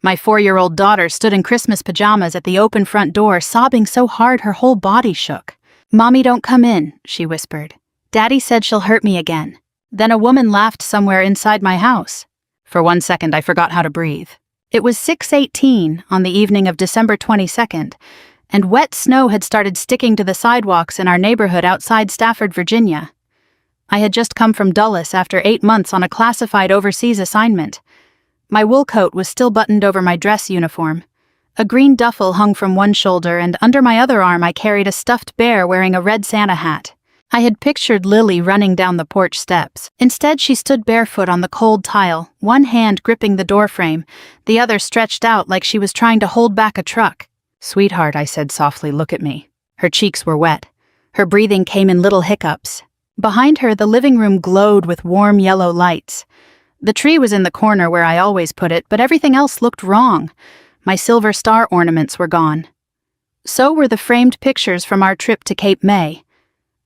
My 4-year-old daughter stood in Christmas pajamas at the open front door, sobbing so hard her whole body shook. "Mommy, don't come in," she whispered. "Daddy said she'll hurt me again." Then a woman laughed somewhere inside my house. For 1 second, I forgot how to breathe. It was 6:18 on the evening of December 22nd, and wet snow had started sticking to the sidewalks in our neighborhood outside Stafford, Virginia. I had just come from Dulles after 8 months on a classified overseas assignment. My wool coat was still buttoned over my dress uniform. A green duffel hung from one shoulder, and under my other arm I carried a stuffed bear wearing a red Santa hat. I had pictured Lily running down the porch steps. Instead, she stood barefoot on the cold tile, one hand gripping the doorframe, the other stretched out like she was trying to hold back a truck. "Sweetheart," I said softly, "look at me." Her cheeks were wet. Her breathing came in little hiccups. Behind her, the living room glowed with warm yellow lights. The tree was in the corner where I always put it, but everything else looked wrong. My silver star ornaments were gone. So were the framed pictures from our trip to Cape May.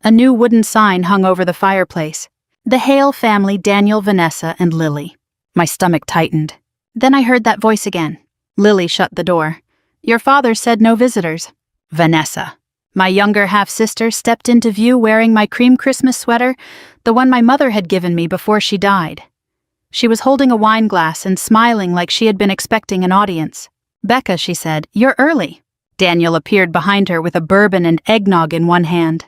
A new wooden sign hung over the fireplace. "The Hale family, Daniel, Vanessa, and Lily." My stomach tightened. Then I heard that voice again. Lily shut the door. "Your father said no visitors." Vanessa. My younger half-sister stepped into view wearing my cream Christmas sweater, the one my mother had given me before she died. She was holding a wine glass and smiling like she had been expecting an audience. "Becca," she said, "you're early." Daniel appeared behind her with a bourbon and eggnog in one hand.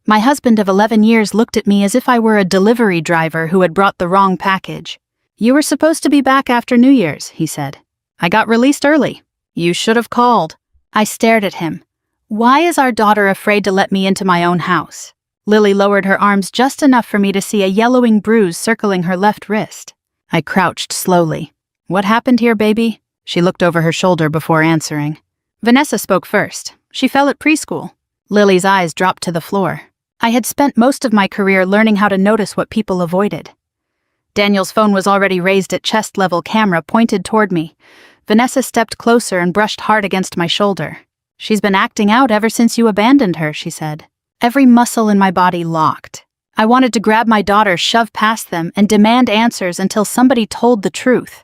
My husband of 11 years looked at me as if I were a delivery driver who had brought the wrong package. "You were supposed to be back after New Year's," he said. "I got released early. You should have called." I stared at him. Why is our daughter afraid to let me into my own house? Lily lowered her arms just enough for me to see a yellowing bruise circling her left wrist. I crouched slowly. "What happened here, baby?" She looked over her shoulder before answering. Vanessa spoke first. "She fell at preschool." Lily's eyes dropped to the floor. I had spent most of my career learning how to notice what people avoided. Daniel's phone was already raised at chest-level, camera pointed toward me. Vanessa stepped closer and brushed hard against my shoulder. "She's been acting out ever since you abandoned her," she said. Every muscle in my body locked. I wanted to grab my daughter, shove past them, and demand answers until somebody told the truth.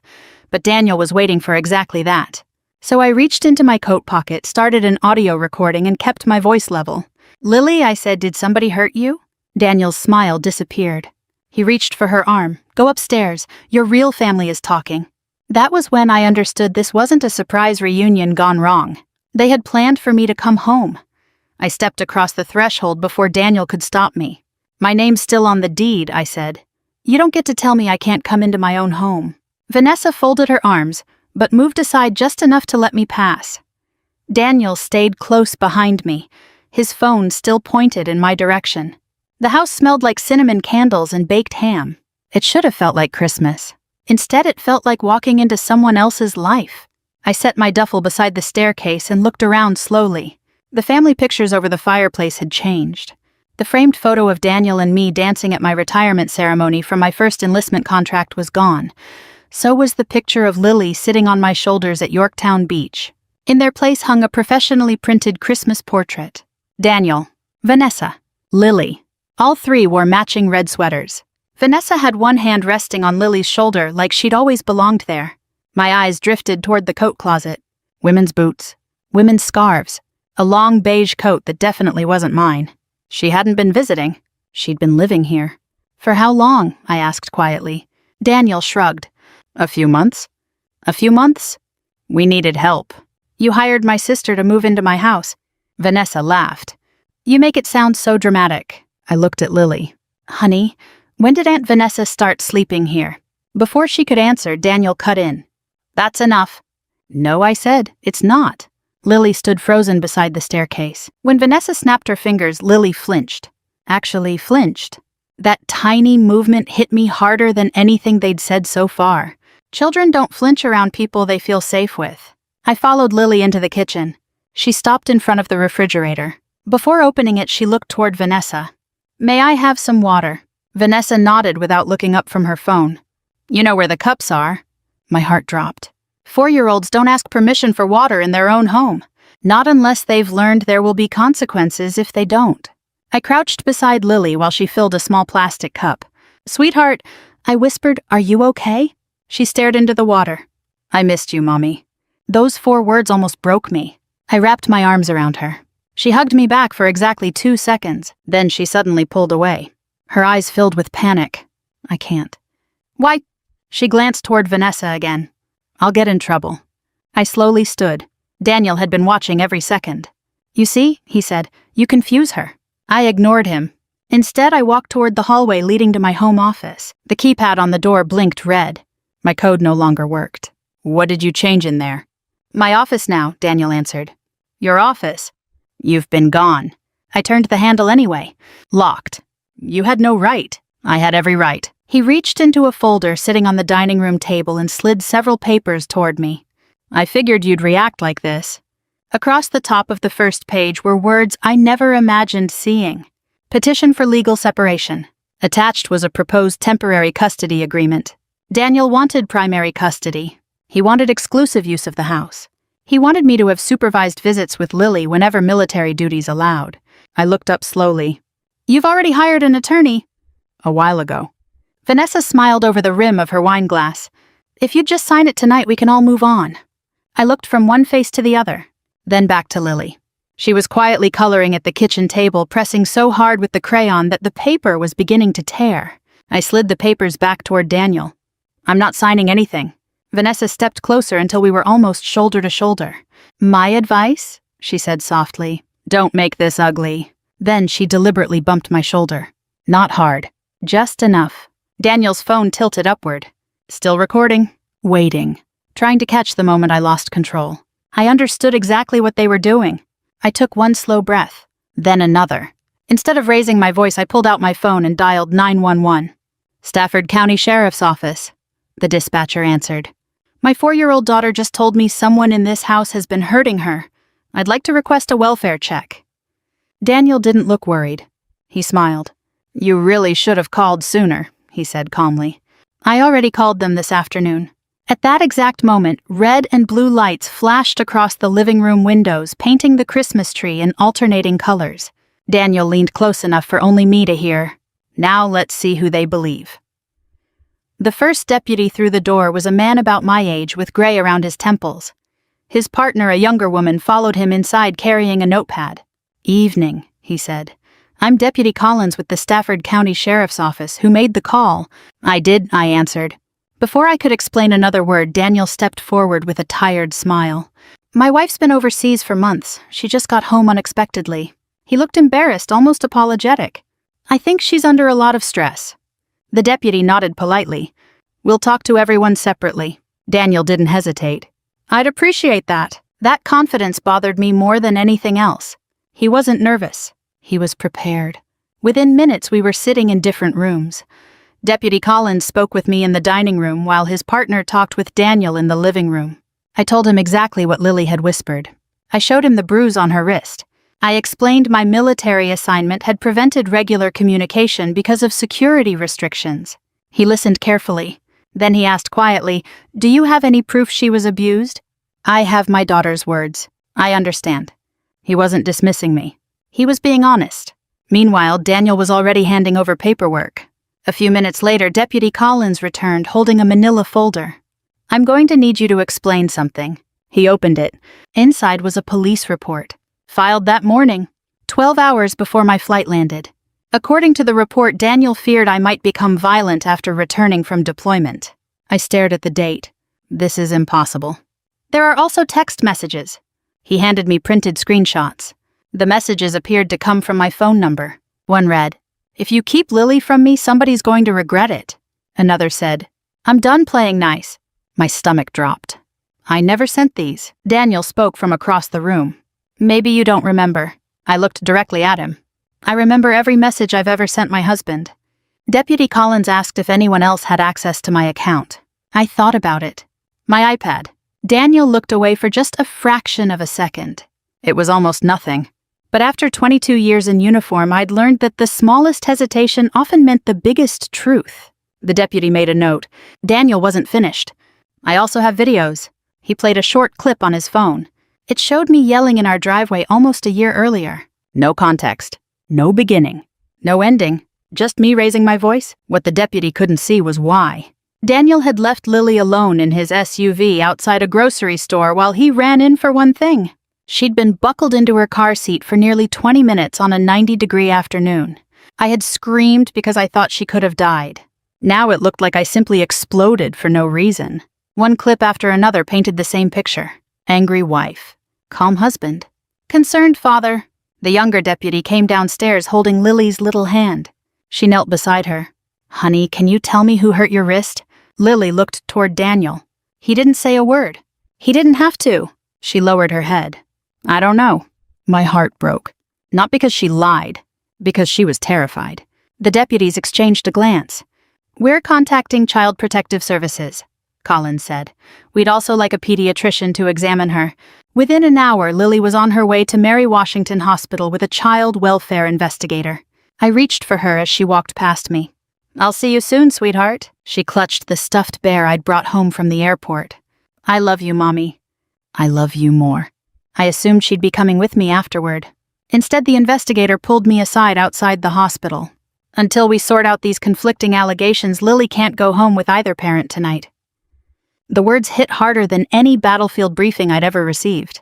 But Daniel was waiting for exactly that. So I reached into my coat pocket, started an audio recording, and kept my voice level. "Lily," I said, "did somebody hurt you?" Daniel's smile disappeared. He reached for her arm. "Go upstairs. Your real family is talking." That was when I understood this wasn't a surprise reunion gone wrong. They had planned for me to come home. I stepped across the threshold before Daniel could stop me. "My name's still on the deed," I said. "You don't get to tell me I can't come into my own home." Vanessa folded her arms, but moved aside just enough to let me pass. Daniel stayed close behind me, his phone still pointed in my direction. The house smelled like cinnamon candles and baked ham. It should have felt like Christmas. Instead, it felt like walking into someone else's life. I set my duffel beside the staircase and looked around slowly. The family pictures over the fireplace had changed. The framed photo of Daniel and me dancing at my retirement ceremony from my first enlistment contract was gone. So was the picture of Lily sitting on my shoulders at Yorktown Beach. In their place hung a professionally printed Christmas portrait. Daniel, Vanessa, Lily. All three wore matching red sweaters. Vanessa had one hand resting on Lily's shoulder like she'd always belonged there. My eyes drifted toward the coat closet. Women's boots, women's scarves, a long beige coat that definitely wasn't mine. She hadn't been visiting. She'd been living here. "For how long?" I asked quietly. Daniel shrugged. "A few months." "A few months?" "We needed help." "You hired my sister to move into my house." Vanessa laughed. "You make it sound so dramatic." I looked at Lily. "Honey, when did Aunt Vanessa start sleeping here?" Before she could answer, Daniel cut in. "That's enough." "No," I said, "it's not." Lily stood frozen beside the staircase. When Vanessa snapped her fingers, Lily flinched. Actually flinched. That tiny movement hit me harder than anything they'd said so far. Children don't flinch around people they feel safe with. I followed Lily into the kitchen. She stopped in front of the refrigerator. Before opening it, she looked toward Vanessa. "May I have some water?" Vanessa nodded without looking up from her phone. "You know where the cups are." My heart dropped. 4-year-olds don't ask permission for water in their own home. Not unless they've learned there will be consequences if they don't. I crouched beside Lily while she filled a small plastic cup. "Sweetheart," I whispered, "are you okay?" She stared into the water. I missed you, Mommy. Those 4 words almost broke me. I wrapped my arms around her. She hugged me back for exactly 2 seconds. Then she suddenly pulled away. Her eyes filled with panic. I can't. Why? She glanced toward Vanessa again. I'll get in trouble. I slowly stood. Daniel had been watching every second. You see, he said, you confuse her. I ignored him. Instead, I walked toward the hallway leading to my home office. The keypad on the door blinked red. My code no longer worked. What did you change in there? My office now, Daniel answered. Your office? You've been gone. I turned the handle anyway. Locked. You had no right. I had every right. He reached into a folder sitting on the dining room table and slid several papers toward me. I figured you'd react like this. Across the top of the first page were words I never imagined seeing. Petition for legal separation. Attached was a proposed temporary custody agreement. Daniel wanted primary custody. He wanted exclusive use of the house. He wanted me to have supervised visits with Lily whenever military duties allowed. I looked up slowly. You've already hired an attorney. A while ago. Vanessa smiled over the rim of her wine glass. If you'd just sign it tonight, we can all move on. I looked from one face to the other, then back to Lily. She was quietly coloring at the kitchen table, pressing so hard with the crayon that the paper was beginning to tear. I slid the papers back toward Daniel. I'm not signing anything. Vanessa stepped closer until we were almost shoulder to shoulder. My advice? She said softly. Don't make this ugly. Then she deliberately bumped my shoulder. Not hard. Just enough. Daniel's phone tilted upward. Still recording. Waiting. Trying to catch the moment I lost control. I understood exactly what they were doing. I took one slow breath, then another. Instead of raising my voice, I pulled out my phone and dialed 911. Stafford County Sheriff's Office. The dispatcher answered. My 4-year-old daughter just told me someone in this house has been hurting her. I'd like to request a welfare check. Daniel didn't look worried. He smiled. You really should have called sooner, he said calmly. I already called them this afternoon. At that exact moment, red and blue lights flashed across the living room windows, painting the Christmas tree in alternating colors. Daniel leaned close enough for only me to hear. Now let's see who they believe. The first deputy through the door was a man about my age with gray around his temples. His partner, a younger woman, followed him inside carrying a notepad. Evening, he said. I'm Deputy Collins with the Stafford County Sheriff's Office, who made the call. I did, I answered. Before I could explain another word, Daniel stepped forward with a tired smile. My wife's been overseas for months. She just got home unexpectedly. He looked embarrassed, almost apologetic. I think she's under a lot of stress. The deputy nodded politely. We'll talk to everyone separately. Daniel didn't hesitate. I'd appreciate that. That confidence bothered me more than anything else. He wasn't nervous. He was prepared. Within minutes, we were sitting in different rooms. Deputy Collins spoke with me in the dining room while his partner talked with Daniel in the living room. I told him exactly what Lily had whispered. I showed him the bruise on her wrist. I explained my military assignment had prevented regular communication because of security restrictions. He listened carefully. Then he asked quietly, Do you have any proof she was abused? I have my daughter's words. I understand. He wasn't dismissing me. He was being honest. Meanwhile, Daniel was already handing over paperwork. A few minutes later, Deputy Collins returned, holding a manila folder. I'm going to need you to explain something. He opened it. Inside was a police report. Filed that morning, 12 hours before my flight landed. According to the report, Daniel feared I might become violent after returning from deployment. I stared at the date. This is impossible. There are also text messages. He handed me printed screenshots. The messages appeared to come from my phone number. One read, If you keep Lily from me, somebody's going to regret it. Another said, I'm done playing nice. My stomach dropped. I never sent these. Daniel spoke from across the room. Maybe you don't remember. I looked directly at him. I remember every message I've ever sent my husband. Deputy Collins asked if anyone else had access to my account. I thought about it. My iPad. Daniel looked away for just a fraction of a second. It was almost nothing. But after 22 years in uniform, I'd learned that the smallest hesitation often meant the biggest truth. The deputy made a note. Daniel wasn't finished. I also have videos. He played a short clip on his phone. It showed me yelling in our driveway almost a year earlier. No context. No beginning. No ending. Just me raising my voice. What the deputy couldn't see was why. Daniel had left Lily alone in his SUV outside a grocery store while he ran in for one thing. She'd been buckled into her car seat for nearly 20 minutes on a 90-degree afternoon. I had screamed because I thought she could have died. Now it looked like I simply exploded for no reason. One clip after another painted the same picture. Angry wife. Calm husband. Concerned father. The younger deputy came downstairs holding Lily's little hand. She knelt beside her. "Honey, can you tell me who hurt your wrist?" Lily looked toward Daniel. He didn't say a word. He didn't have to. She lowered her head. "I don't know." My heart broke. Not because she lied, because she was terrified. The deputies exchanged a glance. "We're contacting Child Protective Services," Collins said. "We'd also like a pediatrician to examine her." Within an hour, Lily was on her way to Mary Washington Hospital with a child welfare investigator. I reached for her as she walked past me. "I'll see you soon, sweetheart." She clutched the stuffed bear I'd brought home from the airport. "I love you, Mommy." "I love you more." I assumed she'd be coming with me afterward. Instead, the investigator pulled me aside outside the hospital. "Until we sort out these conflicting allegations, Lily can't go home with either parent tonight." The words hit harder than any battlefield briefing I'd ever received.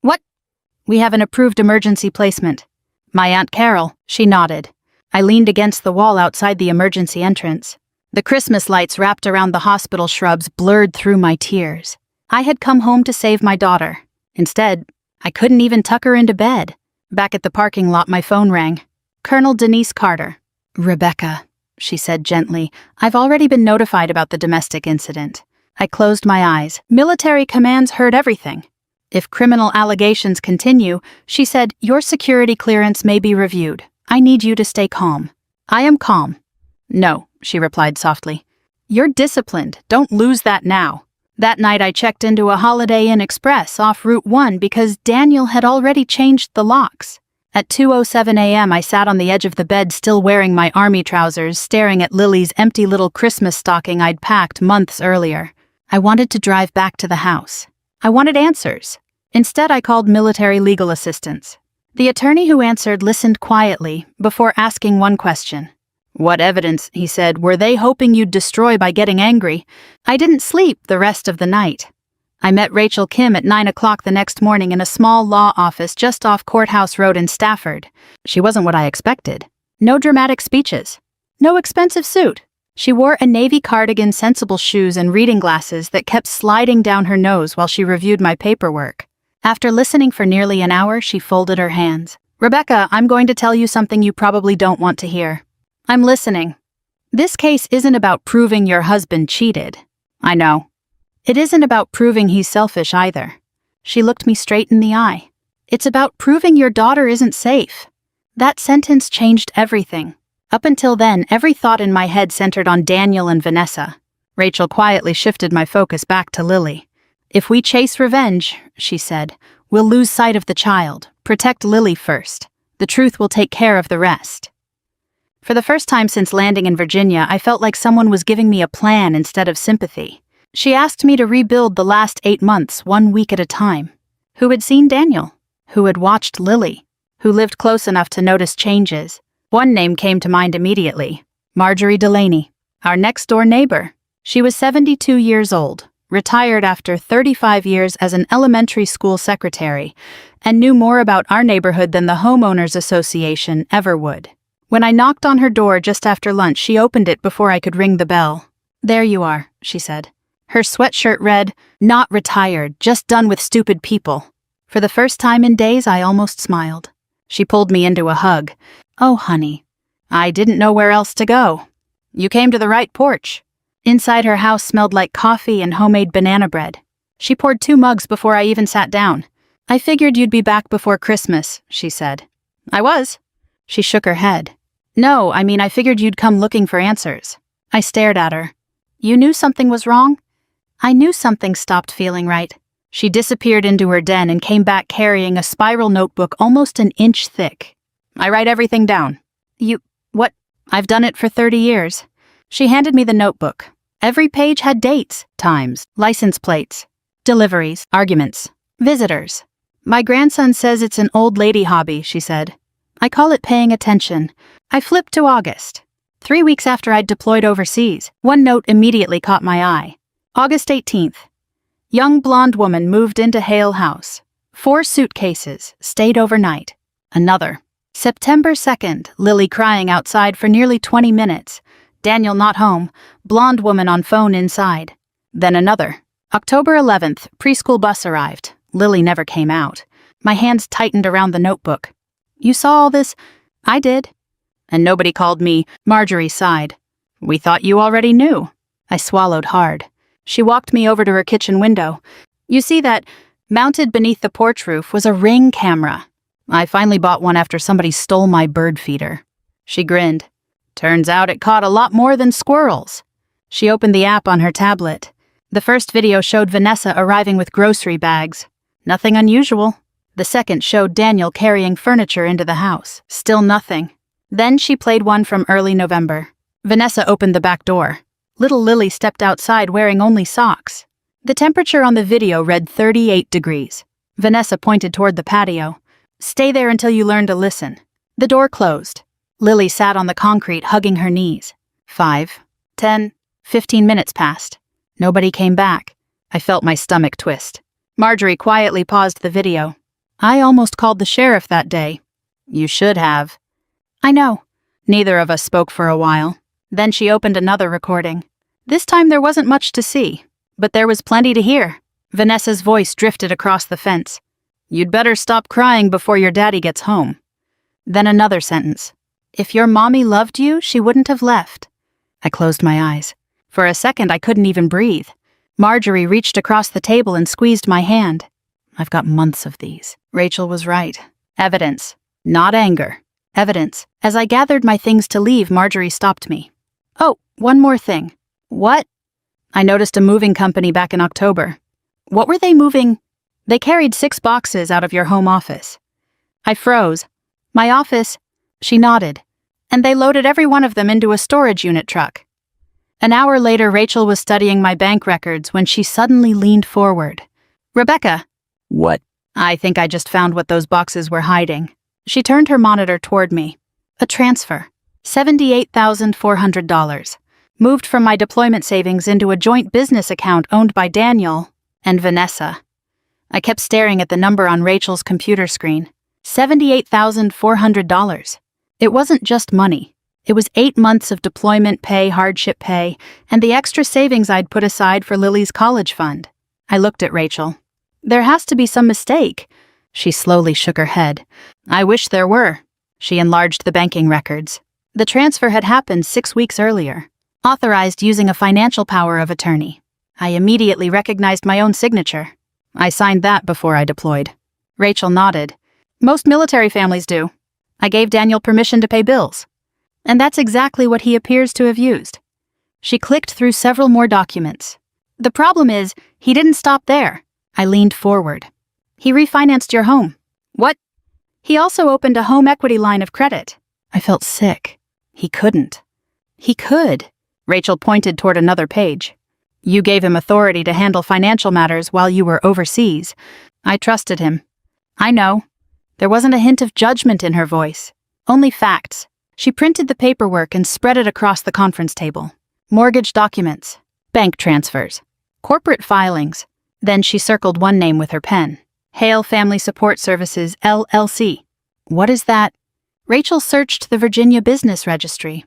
"What?" "We have an approved emergency placement." "My Aunt Carol," she nodded. I leaned against the wall outside the emergency entrance. The Christmas lights wrapped around the hospital shrubs blurred through my tears. I had come home to save my daughter. Instead, I couldn't even tuck her into bed. Back at the parking lot, my phone rang. Colonel Denise Carter. "Rebecca," she said gently, "I've already been notified about the domestic incident." I closed my eyes. Military commands heard everything. "If criminal allegations continue," she said, "your security clearance may be reviewed. I need you to stay calm." "I am calm." "No," she replied softly. "You're disciplined. Don't lose that now." That night I checked into a Holiday Inn Express off Route 1 because Daniel had already changed the locks. At 2:07 a.m. I sat on the edge of the bed still wearing my army trousers, staring at Lily's empty little Christmas stocking I'd packed months earlier. I wanted to drive back to the house. I wanted answers. Instead, I called military legal assistance. The attorney who answered listened quietly before asking one question. "What evidence," he said, "were they hoping you'd destroy by getting angry?" I didn't sleep the rest of the night. I met Rachel Kim at 9 o'clock the next morning in a small law office just off Courthouse Road in Stafford. She wasn't what I expected. No dramatic speeches. No expensive suit. She wore a navy cardigan, sensible shoes, and reading glasses that kept sliding down her nose while she reviewed my paperwork. After listening for nearly an hour, she folded her hands. "Rebecca, I'm going to tell you something you probably don't want to hear." "I'm listening." "This case isn't about proving your husband cheated." "I know." "It isn't about proving he's selfish either." She looked me straight in the eye. "It's about proving your daughter isn't safe." That sentence changed everything. Up until then, every thought in my head centered on Daniel and Vanessa. Rachel quietly shifted my focus back to Lily. "If we chase revenge," she said, "we'll lose sight of the child. Protect Lily first. The truth will take care of the rest." For the first time since landing in Virginia, I felt like someone was giving me a plan instead of sympathy. She asked me to rebuild the last 8 months, 1 week at a time. Who had seen Daniel? Who had watched Lily? Who lived close enough to notice changes? One name came to mind immediately. Marjorie Delaney, our next-door neighbor. She was 72 years old, retired after 35 years as an elementary school secretary, and knew more about our neighborhood than the Homeowners Association ever would. When I knocked on her door just after lunch, she opened it before I could ring the bell. "There you are," she said. Her sweatshirt read, "Not retired, just done with stupid people." For the first time in days, I almost smiled. She pulled me into a hug. "Oh, honey." I didn't know where else to go. "You came to the right porch." Inside, her house smelled like coffee and homemade banana bread. She poured 2 mugs before I even sat down. "I figured you'd be back before Christmas," she said. "I was." She shook her head. "No, I mean I figured you'd come looking for answers." I stared at her. "You knew something was wrong?" I knew something stopped feeling right. She disappeared into her den and came back carrying a spiral notebook almost an inch thick. "I write everything down." What? "I've done it for 30 years. She handed me the notebook. Every page had dates, times, license plates, deliveries, arguments, visitors. "My grandson says it's an old lady hobby," she said. "I call it paying attention." I flipped to August. 3 weeks after I'd deployed overseas. One note immediately caught my eye. August 18th. Young blonde woman moved into Hale House. 4 suitcases, stayed overnight. Another. September 2nd, Lily crying outside for nearly 20 minutes. Daniel not home, blonde woman on phone inside. Then another. October 11th, preschool bus arrived. Lily never came out. My hands tightened around the notebook. You saw all this? I did. And nobody called me. Marjorie sighed. We thought you already knew. I swallowed hard. She walked me over to her kitchen window. You see that? Mounted beneath the porch roof was a Ring camera. I finally bought one after somebody stole my bird feeder. She grinned. Turns out it caught a lot more than squirrels. She opened the app on her tablet. The first video showed Vanessa arriving with grocery bags. Nothing unusual. The second showed Daniel carrying furniture into the house. Still nothing. Then she played one from early November. Vanessa opened the back door. Little Lily stepped outside wearing only socks. The temperature on the video read 38 degrees. Vanessa pointed toward the patio. Stay there until you learn to listen. The door closed. Lily sat on the concrete, hugging her knees. 5, 10, 15 minutes passed. Nobody came back. I felt my stomach twist. Marjorie quietly paused the video. I almost called the sheriff that day. You should have. I know. Neither of us spoke for a while. Then she opened another recording. This time there wasn't much to see, but there was plenty to hear. Vanessa's voice drifted across the fence. You'd better stop crying before your daddy gets home. Then another sentence. If your mommy loved you, she wouldn't have left. I closed my eyes. For a second, I couldn't even breathe. Marjorie reached across the table and squeezed my hand. I've got months of these. Rachel was right. Evidence. Not anger. Evidence. As I gathered my things to leave, Marjorie stopped me. Oh, one more thing. What? I noticed a moving company back in October. What were they moving? They carried 6 boxes out of your home office. I froze. My office? She nodded. And they loaded every one of them into a storage unit truck. An hour later, Rachel was studying my bank records when she suddenly leaned forward. Rebecca. What? I think I just found what those boxes were hiding. She turned her monitor toward me. A transfer. $78,400. Moved from my deployment savings into a joint business account owned by Daniel and Vanessa. I kept staring at the number on Rachel's computer screen. $78,400. It wasn't just money. It was 8 months of deployment pay, hardship pay, and the extra savings I'd put aside for Lily's college fund. I looked at Rachel. There has to be some mistake. She slowly shook her head. I wish there were. She enlarged the banking records. The transfer had happened 6 weeks earlier, authorized using a financial power of attorney. I immediately recognized my own signature. I signed that before I deployed. Rachel nodded. Most military families do. I gave Daniel permission to pay bills. And that's exactly what he appears to have used. She clicked through several more documents. The problem is, he didn't stop there. I leaned forward. He refinanced your home. What? He also opened a home equity line of credit. I felt sick. He couldn't. He could. Rachel pointed toward another page. You gave him authority to handle financial matters while you were overseas. I trusted him. I know. There wasn't a hint of judgment in her voice. Only facts. She printed the paperwork and spread it across the conference table. Mortgage documents, bank transfers, corporate filings. Then she circled one name with her pen. Hale Family Support Services, LLC. What is that? Rachel searched the Virginia Business Registry.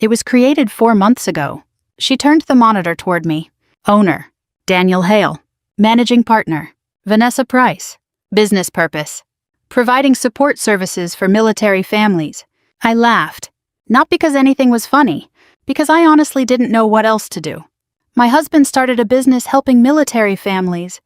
It was created 4 months ago. She turned the monitor toward me. Owner, Daniel Hale. Managing partner, Vanessa Price. Business purpose, providing support services for military families. I laughed. Not because anything was funny, because I honestly didn't know what else to do. My husband started a business helping military families,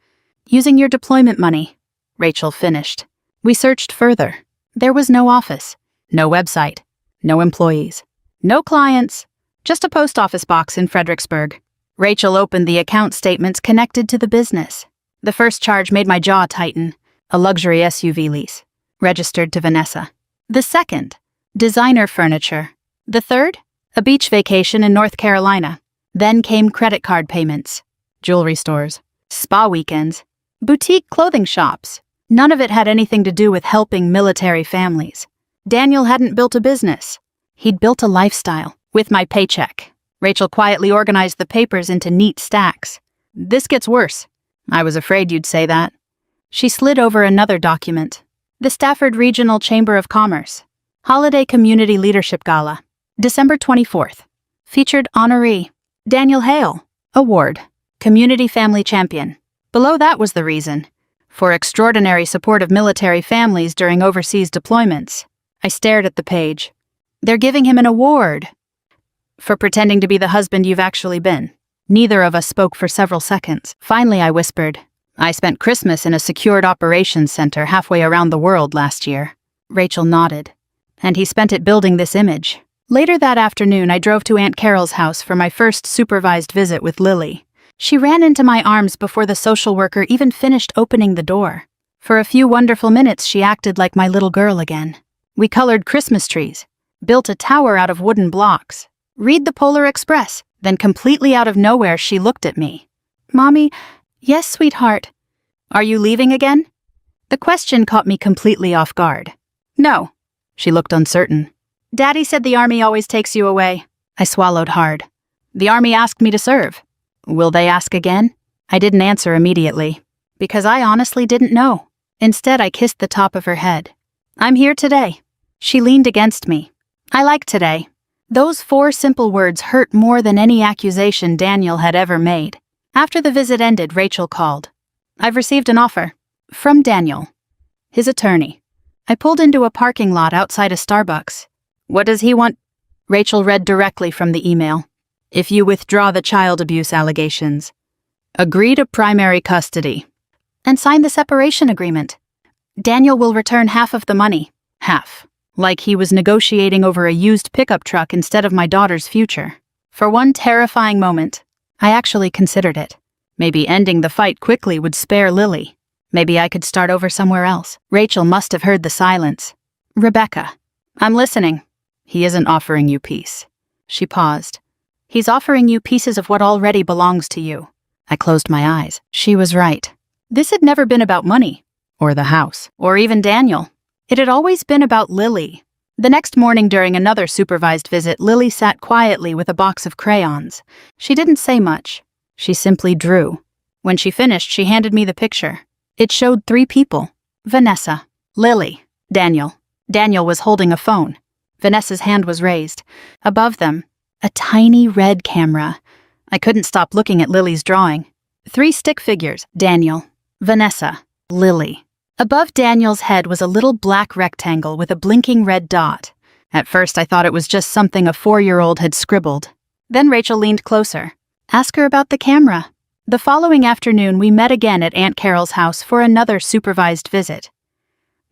using your deployment money. Rachel finished. We searched further. There was no office, no website, no employees, no clients, just a post office box in Fredericksburg. Rachel opened the account statements connected to the business. The first charge made my jaw tighten. A luxury SUV lease, registered to Vanessa. The second, designer furniture. The third, a beach vacation in North Carolina. Then came credit card payments, jewelry stores, spa weekends, boutique clothing shops. None of it had anything to do with helping military families. Daniel hadn't built a business. He'd built a lifestyle. With my paycheck. Rachel quietly organized the papers into neat stacks. This gets worse. I was afraid you'd say that. She slid over another document. The Stafford Regional Chamber of Commerce. Holiday Community Leadership Gala. December 24th. Featured honoree. Daniel Hale. Award. Community Family Champion. Below that was the reason. For extraordinary support of military families during overseas deployments. I stared at the page. They're giving him an award. For pretending to be the husband you've actually been. Neither of us spoke for several seconds. Finally, I whispered, I spent Christmas in a secured operations center halfway around the world last year. Rachel nodded. And he spent it building this image. Later that afternoon, I drove to Aunt Carol's house for my first supervised visit with Lily. She ran into my arms before the social worker even finished opening the door. For a few wonderful minutes, she acted like my little girl again. We colored Christmas trees, built a tower out of wooden blocks, read the Polar Express, then completely out of nowhere, she looked at me. Mommy, yes, sweetheart. Are you leaving again? The question caught me completely off guard. No. She looked uncertain. Daddy said the Army always takes you away. I swallowed hard. The Army asked me to serve. Will they ask again? I didn't answer immediately, because I honestly didn't know. Instead, I kissed the top of her head. I'm here today. She leaned against me. I like today. Those 4 simple words hurt more than any accusation Daniel had ever made. After the visit ended, Rachel called. I've received an offer. From Daniel. His attorney. I pulled into a parking lot outside a Starbucks. What does he want? Rachel read directly from the email. If you withdraw the child abuse allegations, agree to primary custody, and sign the separation agreement. Daniel will return half of the money. Half. Like he was negotiating over a used pickup truck instead of my daughter's future. For one terrifying moment, I actually considered it. Maybe ending the fight quickly would spare Lily. Maybe I could start over somewhere else. Rachel must have heard the silence. Rebecca, I'm listening. He isn't offering you peace. She paused. He's offering you pieces of what already belongs to you. I closed my eyes. She was right. This had never been about money, or the house, or even Daniel. It had always been about Lily. The next morning during another supervised visit, Lily sat quietly with a box of crayons. She didn't say much. She simply drew. When she finished, she handed me the picture. It showed 3 people. Vanessa, Lily, Daniel. Daniel was holding a phone. Vanessa's hand was raised. Above them, a tiny red camera. I couldn't stop looking at Lily's drawing. 3 stick figures, Daniel, Vanessa, Lily. Above Daniel's head was a little black rectangle with a blinking red dot. At first I thought it was just something a 4-year-old had scribbled. Then Rachel leaned closer. Ask her about the camera. The following afternoon we met again at Aunt Carol's house for another supervised visit.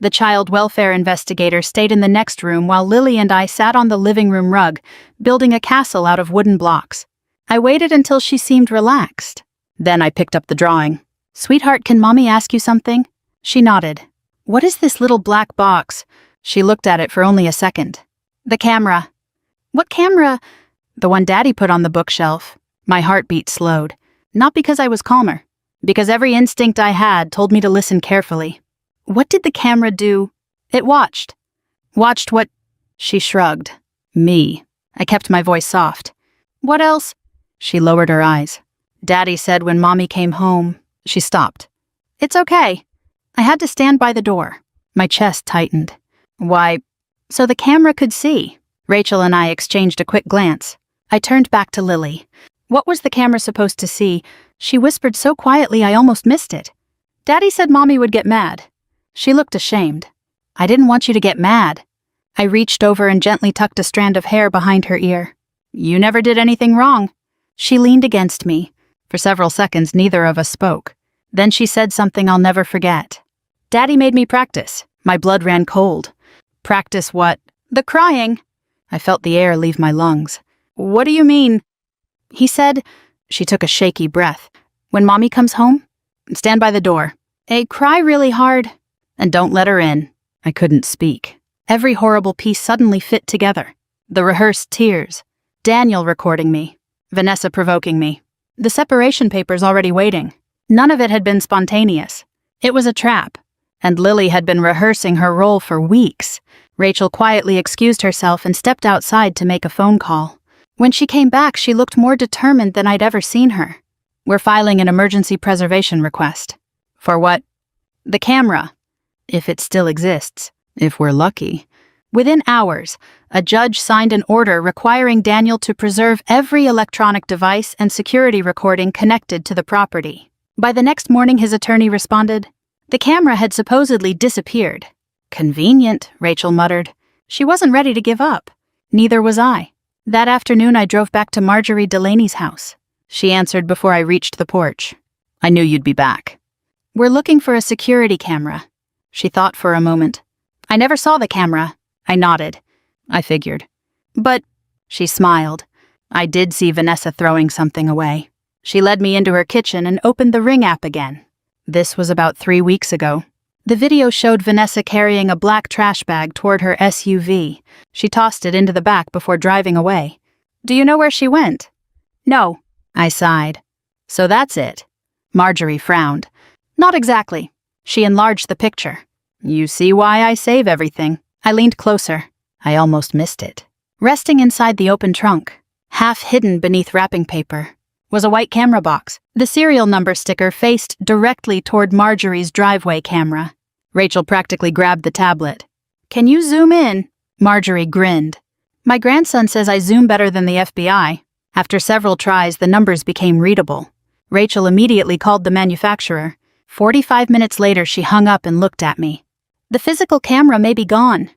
The child welfare investigator stayed in the next room while Lily and I sat on the living room rug, building a castle out of wooden blocks. I waited until she seemed relaxed. Then I picked up the drawing. Sweetheart, can Mommy ask you something? She nodded. What is this little black box? She looked at it for only a second. The camera. What camera? The one Daddy put on the bookshelf. My heartbeat slowed. Not because I was calmer. Because every instinct I had told me to listen carefully. What did the camera do? It watched. Watched what? She shrugged. Me. I kept my voice soft. What else? She lowered her eyes. Daddy said when Mommy came home. She stopped. It's okay. I had to stand by the door. My chest tightened. Why? So the camera could see. Rachel and I exchanged a quick glance. I turned back to Lily. What was the camera supposed to see? She whispered so quietly I almost missed it. Daddy said Mommy would get mad. She looked ashamed. I didn't want you to get mad. I reached over and gently tucked a strand of hair behind her ear. You never did anything wrong. She leaned against me. For several seconds, neither of us spoke. Then she said something I'll never forget. Daddy made me practice. My blood ran cold. Practice what? The crying. I felt the air leave my lungs. What do you mean? He said, she took a shaky breath. When Mommy comes home, stand by the door. Cry really hard. And don't let her in. I couldn't speak. Every horrible piece suddenly fit together. The rehearsed tears. Daniel recording me. Vanessa provoking me. The separation papers already waiting. None of it had been spontaneous. It was a trap. And Lily had been rehearsing her role for weeks. Rachel quietly excused herself and stepped outside to make a phone call. When she came back, she looked more determined than I'd ever seen her. "We're filing an emergency preservation request." "For what?" "The camera. If it still exists. If we're lucky." Within hours, a judge signed an order requiring Daniel to preserve every electronic device and security recording connected to the property. By the next morning, his attorney responded, "The camera had supposedly disappeared." "Convenient," Rachel muttered. She wasn't ready to give up. Neither was I. That afternoon, I drove back to Marjorie Delaney's house. She answered before I reached the porch. "I knew you'd be back." "We're looking for a security camera." She thought for a moment. "I never saw the camera." I nodded. "I figured." "But," she smiled, "I did see Vanessa throwing something away." She led me into her kitchen and opened the Ring app again. This was about 3 weeks ago. The video showed Vanessa carrying a black trash bag toward her SUV. She tossed it into the back before driving away. "Do you know where she went?" "No," I sighed. "So that's it." Marjorie frowned. "Not exactly." She enlarged the picture. "You see why I save everything." I leaned closer. I almost missed it. Resting inside the open trunk, half hidden beneath wrapping paper, was a white camera box. The serial number sticker faced directly toward Marjorie's driveway camera. Rachel practically grabbed the tablet. "Can you zoom in?" Marjorie grinned. "My grandson says I zoom better than the FBI." After several tries, the numbers became readable. Rachel immediately called the manufacturer. 45 minutes later, she hung up and looked at me. "The physical camera may be gone,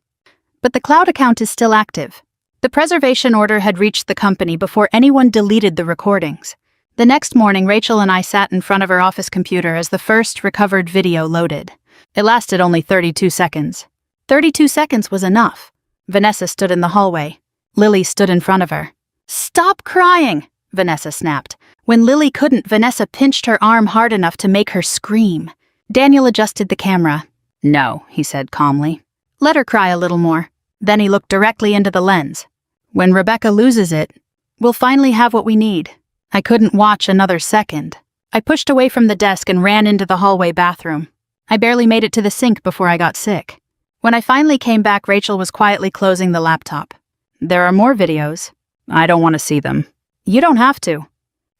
but the cloud account is still active." The preservation order had reached the company before anyone deleted the recordings. The next morning, Rachel and I sat in front of her office computer as the first recovered video loaded. It lasted only 32 seconds. 32 seconds was enough. Vanessa stood in the hallway. Lily stood in front of her. "Stop crying," Vanessa snapped. When Lily couldn't, Vanessa pinched her arm hard enough to make her scream. Daniel adjusted the camera. "No," he said calmly. "Let her cry a little more." Then he looked directly into the lens. "When Rebecca loses it, we'll finally have what we need." I couldn't watch another second. I pushed away from the desk and ran into the hallway bathroom. I barely made it to the sink before I got sick. When I finally came back, Rachel was quietly closing the laptop. "There are more videos." "I don't want to see them." "You don't have to."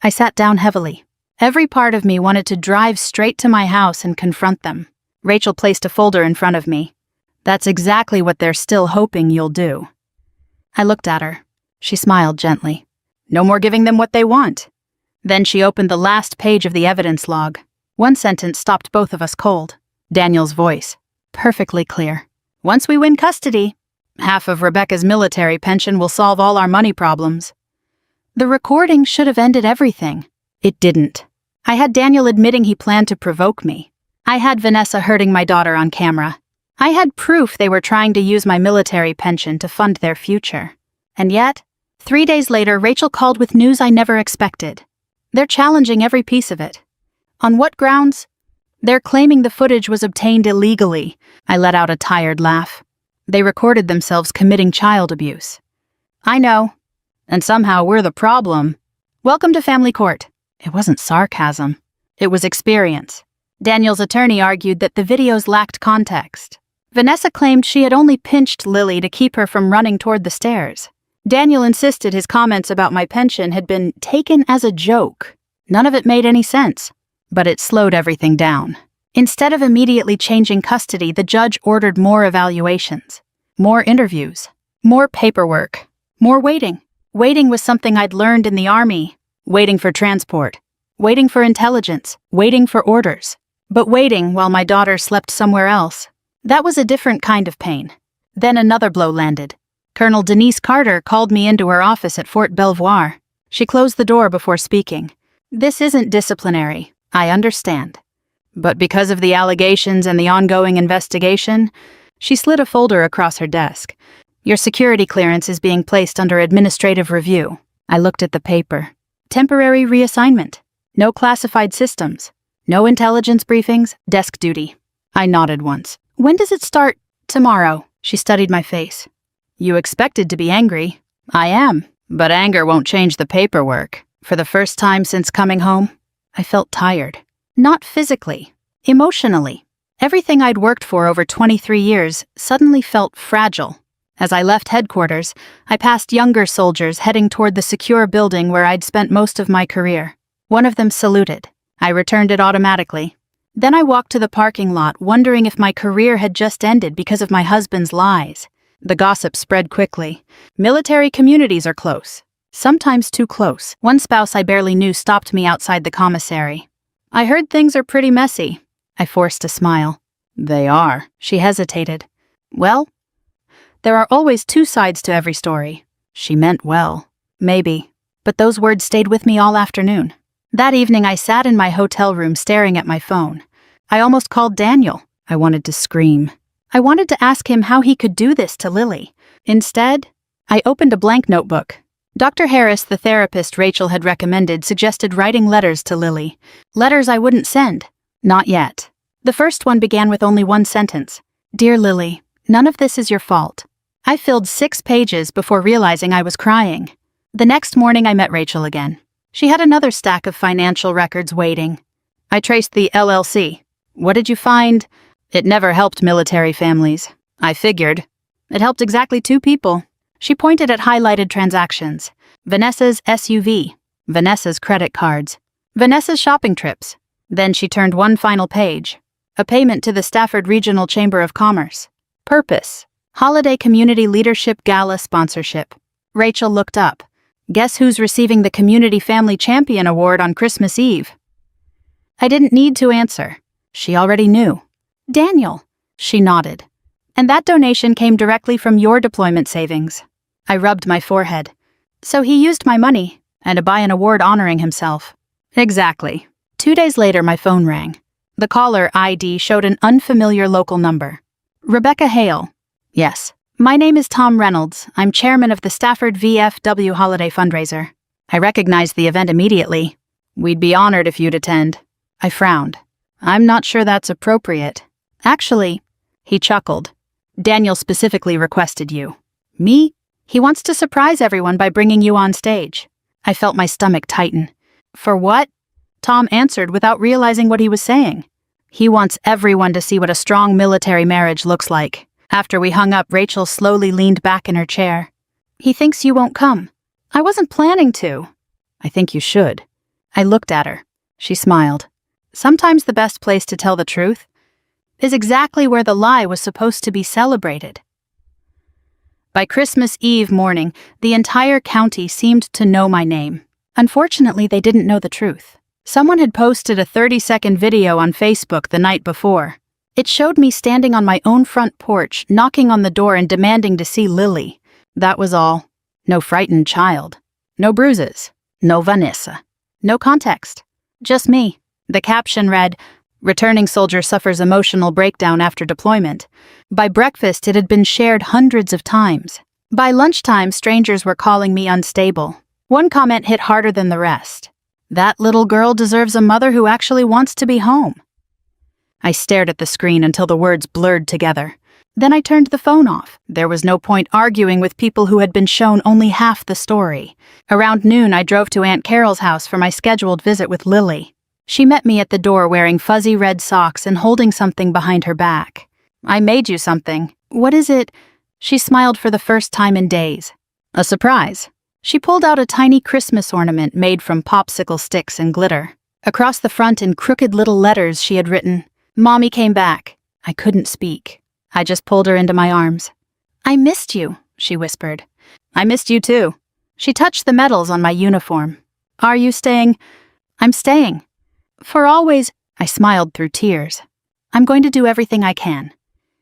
I sat down heavily. Every part of me wanted to drive straight to my house and confront them. Rachel placed a folder in front of me. "That's exactly what they're still hoping you'll do." I looked at her. She smiled gently. "No more giving them what they want." Then she opened the last page of the evidence log. One sentence stopped both of us cold. Daniel's voice, perfectly clear. "Once we win custody, half of Rebecca's military pension will solve all our money problems." The recording should have ended everything. It didn't. I had Daniel admitting he planned to provoke me. I had Vanessa hurting my daughter on camera. I had proof they were trying to use my military pension to fund their future. And yet, 3 days later, Rachel called with news I never expected. They're challenging every piece of it. On what grounds? They're claiming the footage was obtained illegally. I let out a tired laugh. They recorded themselves committing child abuse. I know. And somehow we're the problem. Welcome to family court. It wasn't sarcasm. It was experience. Daniel's attorney argued that the videos lacked context. Vanessa claimed she had only pinched Lily to keep her from running toward the stairs. Daniel insisted his comments about my pension had been taken as a joke. None of it made any sense, but it slowed everything down. Instead of immediately changing custody, the judge ordered more evaluations, more interviews, more paperwork, more waiting. Waiting was something I'd learned in the Army. Waiting for transport, waiting for intelligence, waiting for orders. But waiting while my daughter slept somewhere else, that was a different kind of pain. Then another blow landed. Colonel Denise Carter called me into her office at Fort Belvoir. She closed the door before speaking. "This isn't disciplinary, I understand. But because of the allegations and the ongoing investigation," she slid a folder across her desk. "Your security clearance is being placed under administrative review." I looked at the paper. Temporary reassignment. No classified systems. No intelligence briefings, desk duty. I nodded once. "When does it start?" "Tomorrow." She studied my face. "You expected to be angry." "I am, but anger won't change the paperwork." For the first time since coming home, I felt tired. Not physically, emotionally. Everything I'd worked for over 23 years suddenly felt fragile. As I left headquarters, I passed younger soldiers heading toward the secure building where I'd spent most of my career. One of them saluted. I returned it automatically. Then I walked to the parking lot, wondering if my career had just ended because of my husband's lies. The gossip spread quickly. Military communities are close. Sometimes too close. One spouse I barely knew stopped me outside the commissary. I heard things are pretty messy. I forced a smile. They are. She hesitated. Well, there are always two sides to every story. She meant well. Maybe. But those words stayed with me all afternoon. That evening I sat in my hotel room staring at my phone. I almost called Daniel. I wanted to scream. I wanted to ask him how he could do this to Lily. Instead, I opened a blank notebook. Dr. Harris, the therapist Rachel had recommended, suggested writing letters to Lily. Letters I wouldn't send. Not yet. The first one began with only one sentence. Dear Lily, none of this is your fault. I filled 6 pages before realizing I was crying. The next morning I met Rachel again. She had another stack of financial records waiting. I traced the LLC. What did you find? It never helped military families. I figured. It helped exactly 2 people. She pointed at highlighted transactions. Vanessa's SUV. Vanessa's credit cards. Vanessa's shopping trips. Then she turned one final page. A payment to the Stafford Regional Chamber of Commerce. Purpose. Holiday Community Leadership Gala sponsorship. Rachel looked up. Guess who's receiving the Community Family Champion Award on Christmas Eve? I didn't need to answer. She already knew. Daniel. She nodded. And that donation came directly from your deployment savings. I rubbed my forehead. So he used my money, and to buy an award honoring himself. Exactly. 2 days later, my phone rang. The caller ID showed an unfamiliar local number. Rebecca Hale. Yes. My name is Tom Reynolds. I'm chairman of the Stafford VFW Holiday Fundraiser. I recognized the event immediately. We'd be honored if you'd attend. I frowned. I'm not sure that's appropriate. Actually, he chuckled. Daniel specifically requested you. Me? He wants to surprise everyone by bringing you on stage. I felt my stomach tighten. For what? Tom answered without realizing what he was saying. He wants everyone to see what a strong military marriage looks like. After we hung up, Rachel slowly leaned back in her chair. He thinks you won't come. I wasn't planning to. I think you should. I looked at her. She smiled. Sometimes the best place to tell the truth is exactly where the lie was supposed to be celebrated. By Christmas Eve morning, the entire county seemed to know my name. Unfortunately, they didn't know the truth. Someone had posted a 30-second video on Facebook the night before. It showed me standing on my own front porch, knocking on the door and demanding to see Lily. That was all. No frightened child. No bruises. No Vanessa. No context. Just me. The caption read, Returning soldier suffers emotional breakdown after deployment. By breakfast, it had been shared hundreds of times. By lunchtime, strangers were calling me unstable. One comment hit harder than the rest. That little girl deserves a mother who actually wants to be home. I stared at the screen until the words blurred together. Then I turned the phone off. There was no point arguing with people who had been shown only half the story. Around noon, I drove to Aunt Carol's house for my scheduled visit with Lily. She met me at the door wearing fuzzy red socks and holding something behind her back. I made you something. What is it? She smiled for the first time in days. A surprise. She pulled out a tiny Christmas ornament made from popsicle sticks and glitter. Across the front in crooked little letters she had written, Mommy came back. I couldn't speak. I just pulled her into my arms. I missed you, she whispered. I missed you too. She touched the medals on my uniform. Are you staying? I'm staying. For always, I smiled through tears. I'm going to do everything I can.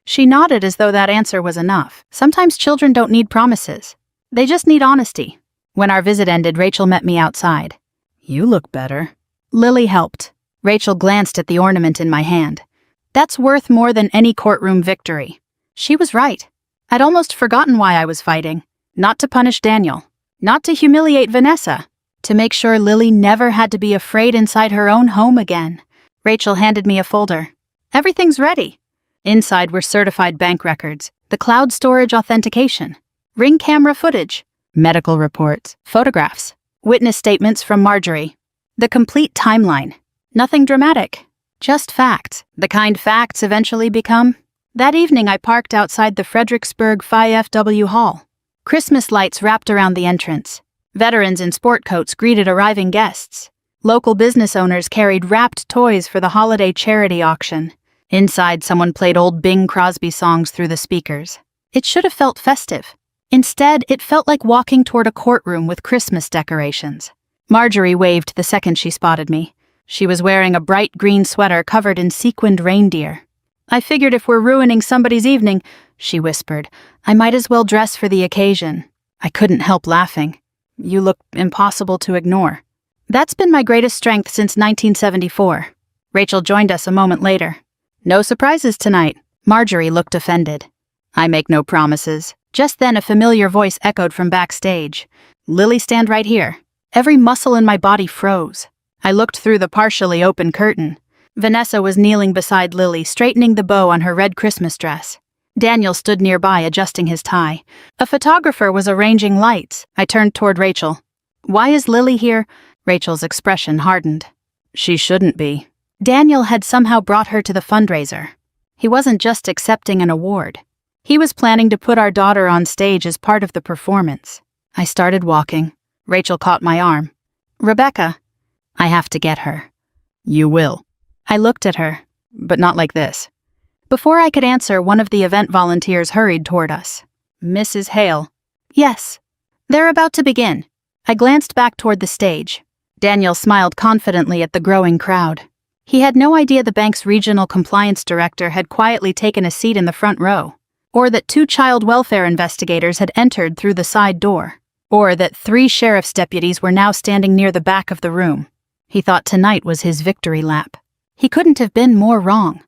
She nodded as though that answer was enough. Sometimes children don't need promises. They just need honesty. When our visit ended, Rachel met me outside. You look better. Lily helped. Rachel glanced at the ornament in my hand. That's worth more than any courtroom victory. She was right. I'd almost forgotten why I was fighting. Not to punish Daniel. Not to humiliate Vanessa. To make sure Lily never had to be afraid inside her own home again. Rachel handed me a folder. Everything's ready. Inside were certified bank records, the cloud storage authentication, ring camera footage, medical reports, photographs, witness statements from Marjorie. The complete timeline. Nothing dramatic. Just facts. The kind facts eventually become That evening I parked outside the Fredericksburg FW Hall. Christmas lights wrapped around the entrance. Veterans in sport coats greeted arriving guests. Local business owners carried wrapped toys for the holiday charity auction. Inside, someone played old Bing Crosby songs through the speakers. It should have felt festive. Instead, it felt like walking toward a courtroom with Christmas decorations. Marjorie waved the second she spotted me. She was wearing a bright green sweater covered in sequined reindeer. "I figured if we're ruining somebody's evening," she whispered, "I might as well dress for the occasion." I couldn't help laughing. "You look impossible to ignore." "That's been my greatest strength since 1974. Rachel joined us a moment later. "No surprises tonight." Marjorie looked offended. "I make no promises." Just then a familiar voice echoed from backstage. "Lily, stand right here." Every muscle in my body froze. I looked through the partially open curtain. Vanessa was kneeling beside Lily, straightening the bow on her red Christmas dress. Daniel stood nearby, adjusting his tie. A photographer was arranging lights. I turned toward Rachel. "Why is Lily here?" Rachel's expression hardened. "She shouldn't be." Daniel had somehow brought her to the fundraiser. He wasn't just accepting an award. He was planning to put our daughter on stage as part of the performance. I started walking. Rachel caught my arm. "Rebecca." "I have to get her." "You will." I looked at her, but not like this. Before I could answer, one of the event volunteers hurried toward us. "Mrs. Hale." "Yes." "They're about to begin." I glanced back toward the stage. Daniel smiled confidently at the growing crowd. He had no idea the bank's regional compliance director had quietly taken a seat in the front row, or that 2 child welfare investigators had entered through the side door, or that 3 sheriff's deputies were now standing near the back of the room. He thought tonight was his victory lap. He couldn't have been more wrong.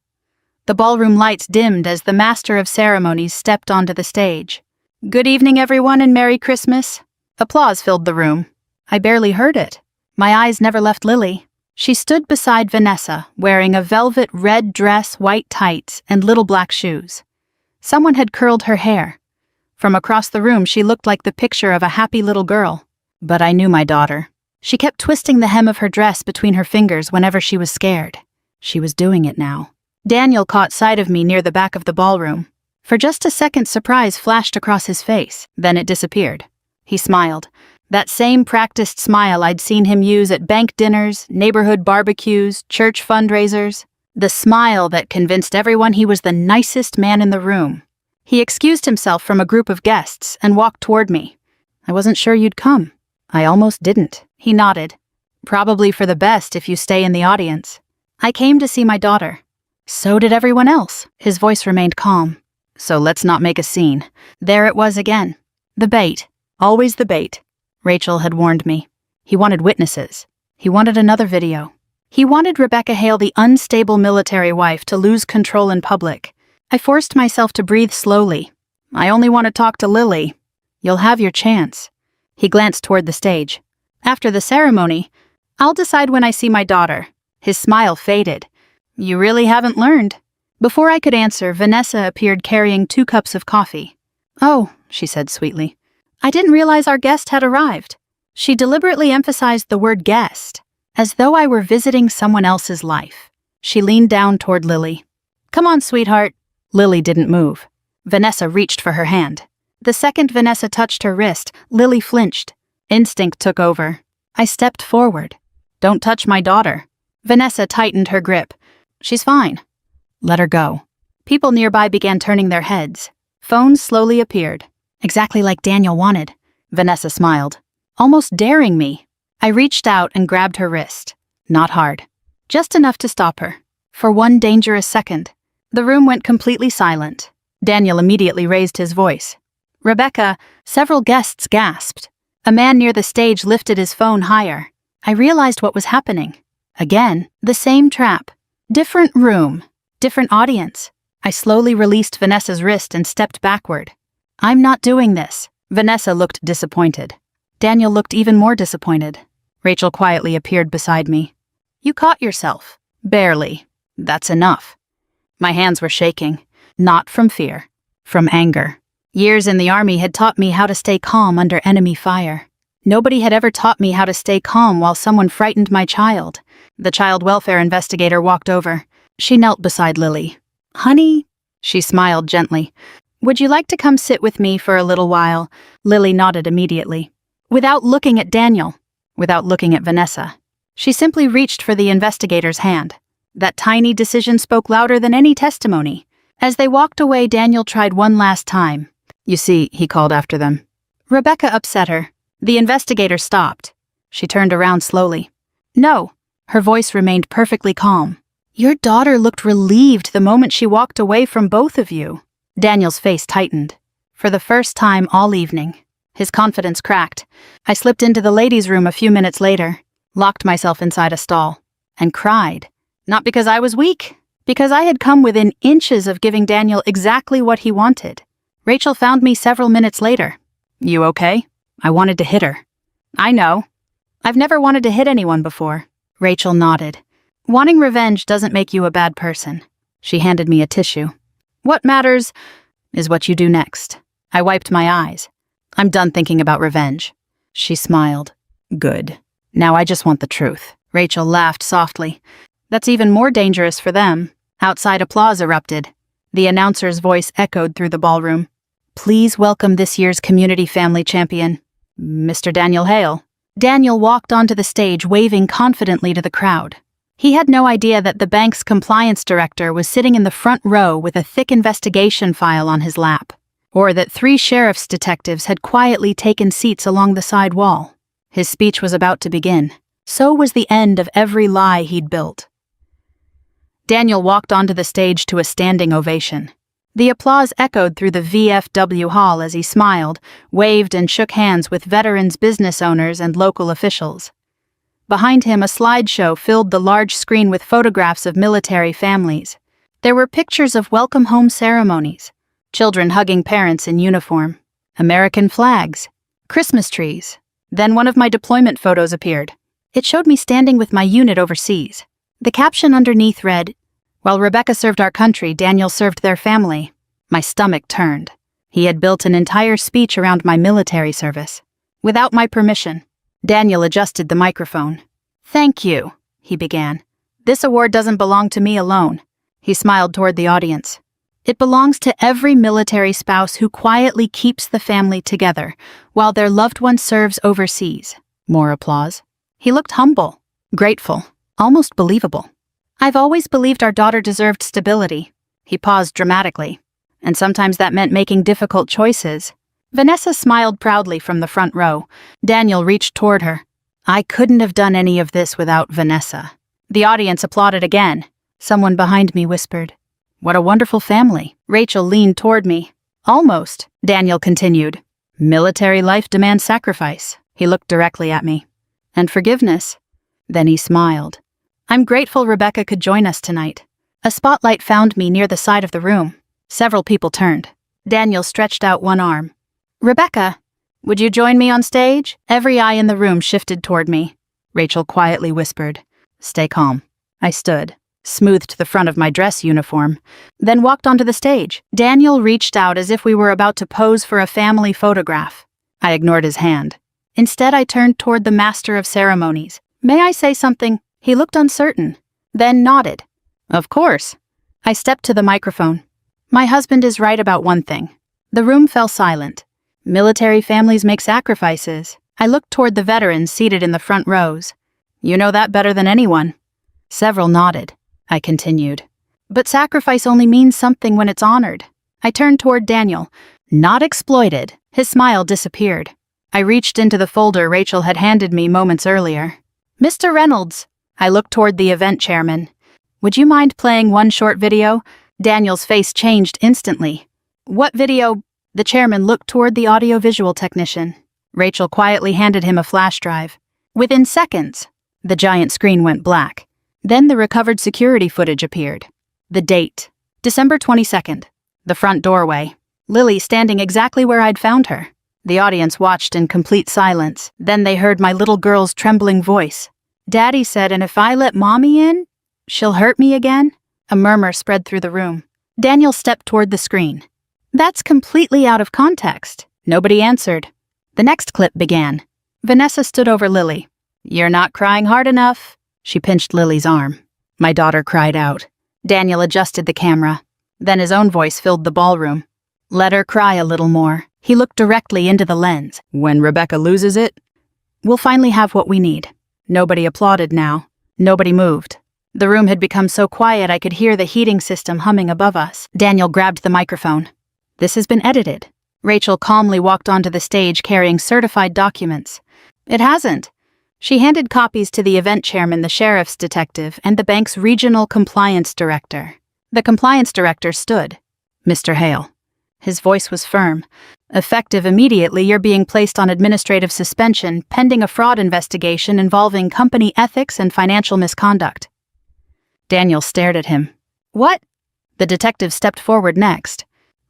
The ballroom lights dimmed as the master of ceremonies stepped onto the stage. "Good evening, everyone, and Merry Christmas." Applause filled the room. I barely heard it. My eyes never left Lily. She stood beside Vanessa, wearing a velvet red dress, white tights, and little black shoes. Someone had curled her hair. From across the room, she looked like the picture of a happy little girl. But I knew my daughter. She kept twisting the hem of her dress between her fingers whenever she was scared. She was doing it now. Daniel caught sight of me near the back of the ballroom. For just a second, surprise flashed across his face, then it disappeared. He smiled. That same practiced smile I'd seen him use at bank dinners, neighborhood barbecues, church fundraisers. The smile that convinced everyone he was the nicest man in the room. He excused himself from a group of guests and walked toward me. "I wasn't sure you'd come." "I almost didn't." He nodded. "Probably for the best if you stay in the audience." "I came to see my daughter." "So did everyone else." His voice remained calm. "So let's not make a scene." There it was again. The bait. Always the bait. Rachel had warned me. He wanted witnesses. He wanted another video. He wanted Rebecca Hale, the unstable military wife, to lose control in public. I forced myself to breathe slowly. "I only want to talk to Lily." "You'll have your chance." He glanced toward the stage. "After the ceremony, I'll decide when I see my daughter." His smile faded. "You really haven't learned." Before I could answer, Vanessa appeared carrying 2 cups of coffee. "Oh," she said sweetly. "I didn't realize our guest had arrived." She deliberately emphasized the word guest, as though I were visiting someone else's life. She leaned down toward Lily. "Come on, sweetheart." Lily didn't move. Vanessa reached for her hand. The second Vanessa touched her wrist, Lily flinched. Instinct took over. I stepped forward. "Don't touch my daughter." Vanessa tightened her grip. "She's fine." "Let her go." People nearby began turning their heads. Phones slowly appeared. "Exactly like Daniel wanted." Vanessa smiled. Almost daring me. I reached out and grabbed her wrist. Not hard. Just enough to stop her. For one dangerous second. The room went completely silent. Daniel immediately raised his voice. "Rebecca," several guests gasped. A man near the stage lifted his phone higher. I realized what was happening. Again, the same trap. Different room. Different audience. I slowly released Vanessa's wrist and stepped backward. "I'm not doing this." Vanessa looked disappointed. Daniel looked even more disappointed. Rachel quietly appeared beside me. "You caught yourself." "Barely. That's enough." My hands were shaking. Not from fear. From anger. Years in the army had taught me how to stay calm under enemy fire. Nobody had ever taught me how to stay calm while someone frightened my child. The child welfare investigator walked over. She knelt beside Lily. "Honey," She smiled gently. Would you like to come sit with me for a little while? Lily nodded immediately. Without looking at Daniel, without looking at Vanessa, she simply reached for the investigator's hand. That tiny decision spoke louder than any testimony. As they walked away, Daniel tried one last time. You see, he called after them. Rebecca upset her. The investigator stopped. She turned around slowly. No. Her voice remained perfectly calm. Your daughter looked relieved the moment she walked away from both of you. Daniel's face tightened. For the first time all evening, his confidence cracked. I slipped into the ladies' room a few minutes later, locked myself inside a stall, and cried. Not because I was weak, because I had come within inches of giving Daniel exactly what he wanted. Rachel found me several minutes later. You okay? I wanted to hit her. I know. I've never wanted to hit anyone before. Rachel nodded. Wanting revenge doesn't make you a bad person. She handed me a tissue. What matters is what you do next. I wiped my eyes. I'm done thinking about revenge. She smiled. Good. Now I just want the truth. Rachel laughed softly. That's even more dangerous for them. Outside applause erupted. The announcer's voice echoed through the ballroom. Please welcome this year's Community Family Champion, Mr. Daniel Hale. Daniel walked onto the stage waving confidently to the crowd. He had no idea that the bank's compliance director was sitting in the front row with a thick investigation file on his lap, or that 3 sheriff's detectives had quietly taken seats along the side wall. His speech was about to begin. So was the end of every lie he'd built. Daniel walked onto the stage to a standing ovation. The applause echoed through the VFW hall as he smiled, waved and shook hands with veterans, business owners, and local officials. Behind him, a slideshow filled the large screen with photographs of military families. There were pictures of welcome home ceremonies, children hugging parents in uniform, American flags, Christmas trees. Then one of my deployment photos appeared. It showed me standing with my unit overseas. The caption underneath read, While Rebecca served our country, Daniel served their family. My stomach turned. He had built an entire speech around my military service. Without my permission, Daniel adjusted the microphone. Thank you, he began. This award doesn't belong to me alone. He smiled toward the audience. It belongs to every military spouse who quietly keeps the family together while their loved one serves overseas. More applause. He looked humble, grateful, almost believable. I've always believed our daughter deserved stability. He paused dramatically, and sometimes that meant making difficult choices. Vanessa smiled proudly from the front row. Daniel reached toward her. I couldn't have done any of this without Vanessa. The audience applauded again. Someone behind me whispered, What a wonderful family. Rachel leaned toward me. Almost, Daniel continued. Military life demands sacrifice. He looked directly at me. And forgiveness. Then he smiled. I'm grateful Rebecca could join us tonight. A spotlight found me near the side of the room. Several people turned. Daniel stretched out one arm. Rebecca, would you join me on stage? Every eye in the room shifted toward me. Rachel quietly whispered, Stay calm. I stood, smoothed the front of my dress uniform, then walked onto the stage. Daniel reached out as if we were about to pose for a family photograph. I ignored his hand. Instead, I turned toward the master of ceremonies. May I say something? He looked uncertain, then nodded. Of course. I stepped to the microphone. My husband is right about one thing. The room fell silent. Military families make sacrifices. I looked toward the veterans seated in the front rows. You know that better than anyone. Several nodded. I continued. But sacrifice only means something when it's honored. I turned toward Daniel. Not exploited. His smile disappeared. I reached into the folder Rachel had handed me moments earlier. Mr. Reynolds. I looked toward the event chairman. Would you mind playing one short video? Daniel's face changed instantly. What video? The chairman looked toward the audiovisual technician. Rachel quietly handed him a flash drive. Within seconds, the giant screen went black. Then the recovered security footage appeared. The date, December 22nd. The front doorway. Lily standing exactly where I'd found her. The audience watched in complete silence. Then they heard my little girl's trembling voice. Daddy said, and if I let Mommy in, she'll hurt me again? A murmur spread through the room. Daniel stepped toward the screen. That's completely out of context. Nobody answered. The next clip began. Vanessa stood over Lily. You're not crying hard enough. She pinched Lily's arm. My daughter cried out. Daniel adjusted the camera. Then his own voice filled the ballroom. Let her cry a little more. He looked directly into the lens. When Rebecca loses it, we'll finally have what we need. Nobody applauded now. Nobody moved. The room had become so quiet I could hear the heating system humming above us. Daniel grabbed the microphone. This has been edited. Rachel calmly walked onto the stage carrying certified documents. It hasn't. She handed copies to the event chairman, the sheriff's detective, and the bank's regional compliance director. The compliance director stood. Mr. Hale. His voice was firm. Effective immediately, you're being placed on administrative suspension pending a fraud investigation involving company ethics and financial misconduct. Daniel stared at him. What? The detective stepped forward next.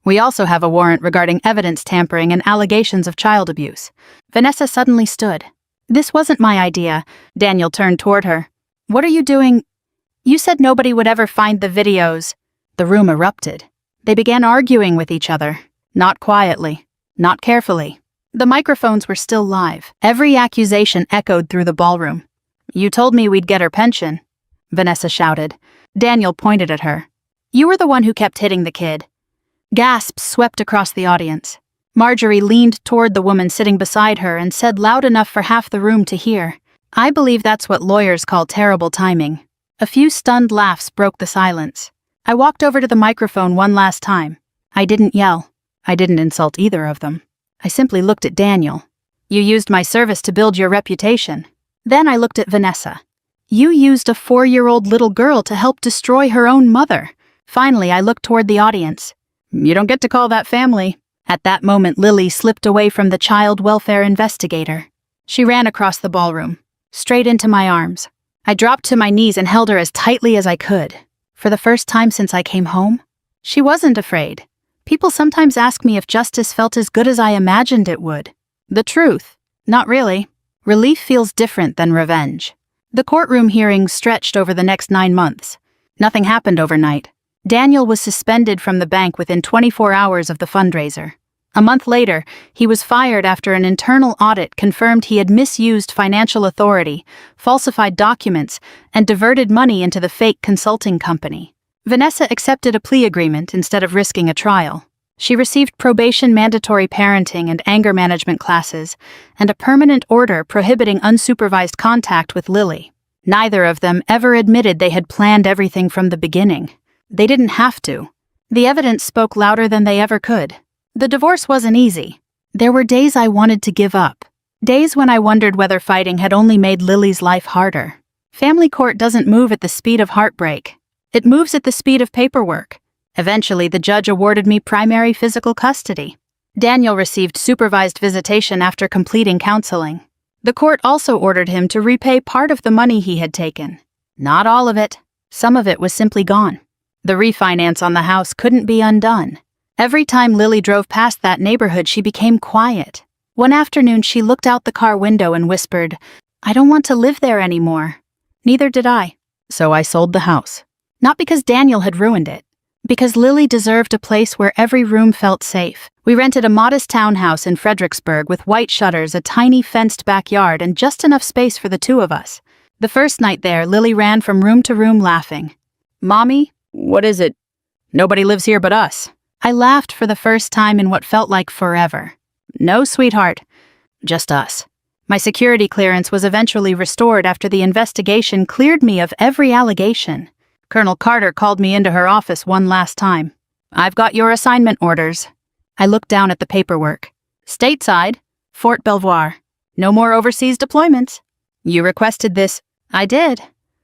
We also have a warrant regarding evidence tampering and allegations of child abuse. Vanessa suddenly stood. This wasn't my idea. Daniel turned toward her. What are you doing? You said nobody would ever find the videos. The room erupted. They began arguing with each other. Not quietly. Not carefully. The microphones were still live. Every accusation echoed through the ballroom. You told me we'd get her pension, Vanessa shouted. Daniel pointed at her. You were the one who kept hitting the kid. Gasps swept across the audience. Marjorie leaned toward the woman sitting beside her and said loud enough for half the room to hear, I believe that's what lawyers call terrible timing. A few stunned laughs broke the silence. I walked over to the microphone one last time. I didn't yell. I didn't insult either of them. I simply looked at Daniel. You used my service to build your reputation. Then I looked at Vanessa. You used a 4-year-old little girl to help destroy her own mother. Finally, I looked toward the audience. You don't get to call that family. At that moment, Lily slipped away from the child welfare investigator. She ran across the ballroom, straight into my arms. I dropped to my knees and held her as tightly as I could. For the first time since I came home, she wasn't afraid. People sometimes ask me if justice felt as good as I imagined it would. The truth, not really. Relief feels different than revenge. The courtroom hearings stretched over the next 9 months. Nothing happened overnight. Daniel was suspended from the bank within 24 hours of the fundraiser. A month later, he was fired after an internal audit confirmed he had misused financial authority, falsified documents, and diverted money into the fake consulting company. Vanessa accepted a plea agreement instead of risking a trial. She received probation, mandatory parenting and anger management classes, and a permanent order prohibiting unsupervised contact with Lily. Neither of them ever admitted they had planned everything from the beginning. They didn't have to. The evidence spoke louder than they ever could. The divorce wasn't easy. There were days I wanted to give up. Days when I wondered whether fighting had only made Lily's life harder. Family court doesn't move at the speed of heartbreak. It moves at the speed of paperwork. Eventually, the judge awarded me primary physical custody. Daniel received supervised visitation after completing counseling. The court also ordered him to repay part of the money he had taken. Not all of it. Some of it was simply gone. The refinance on the house couldn't be undone. Every time Lily drove past that neighborhood, she became quiet. One afternoon, she looked out the car window and whispered, I don't want to live there anymore. Neither did I. So I sold the house. Not because Daniel had ruined it. Because Lily deserved a place where every room felt safe. We rented a modest townhouse in Fredericksburg with white shutters, a tiny fenced backyard, and just enough space for the two of us. The first night there, Lily ran from room to room laughing. Mommy, what is it? Nobody lives here but us. I laughed for the first time in what felt like forever. No, sweetheart. Just us. My security clearance was eventually restored after the investigation cleared me of every allegation. Colonel Carter called me into her office one last time. I've got your assignment orders. I looked down at the paperwork. Stateside, Fort Belvoir. No more overseas deployments. You requested this. I did.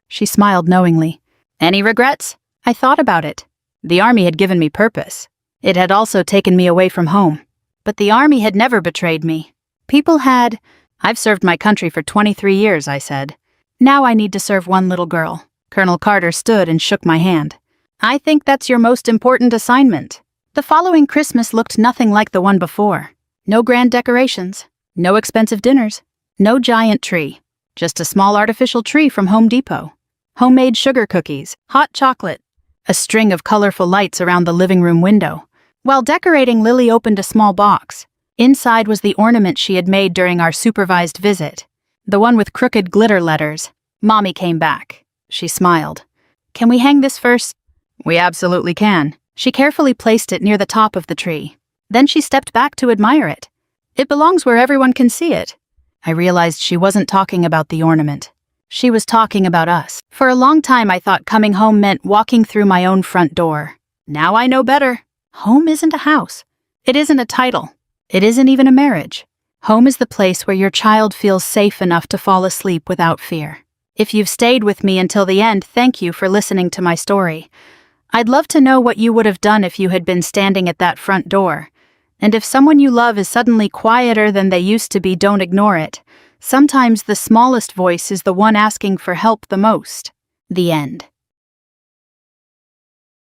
She smiled knowingly. Any regrets? I thought about it. The Army had given me purpose. It had also taken me away from home. But the Army had never betrayed me. People had. I've served my country for 23 years, I said. Now I need to serve one little girl. Colonel Carter stood and shook my hand. I think that's your most important assignment. The following Christmas looked nothing like the one before. No grand decorations. No expensive dinners. No giant tree. Just a small artificial tree from Home Depot. Homemade sugar cookies. Hot chocolate. A string of colorful lights around the living room window. While decorating, Lily opened a small box. Inside was the ornament she had made during our supervised visit. The one with crooked glitter letters. Mommy came back. She smiled. Can we hang this first? We absolutely can. She carefully placed it near the top of the tree. Then she stepped back to admire it. It belongs where everyone can see it. I realized she wasn't talking about the ornament. She was talking about us. For a long time I thought coming home meant walking through my own front door. Now I know better. Home isn't a house. It isn't a title. It isn't even a marriage. Home is the place where your child feels safe enough to fall asleep without fear. If you've stayed with me until the end, thank you for listening to my story. I'd love to know what you would have done if you had been standing at that front door. And if someone you love is suddenly quieter than they used to be, don't ignore it. Sometimes the smallest voice is the one asking for help the most. The end.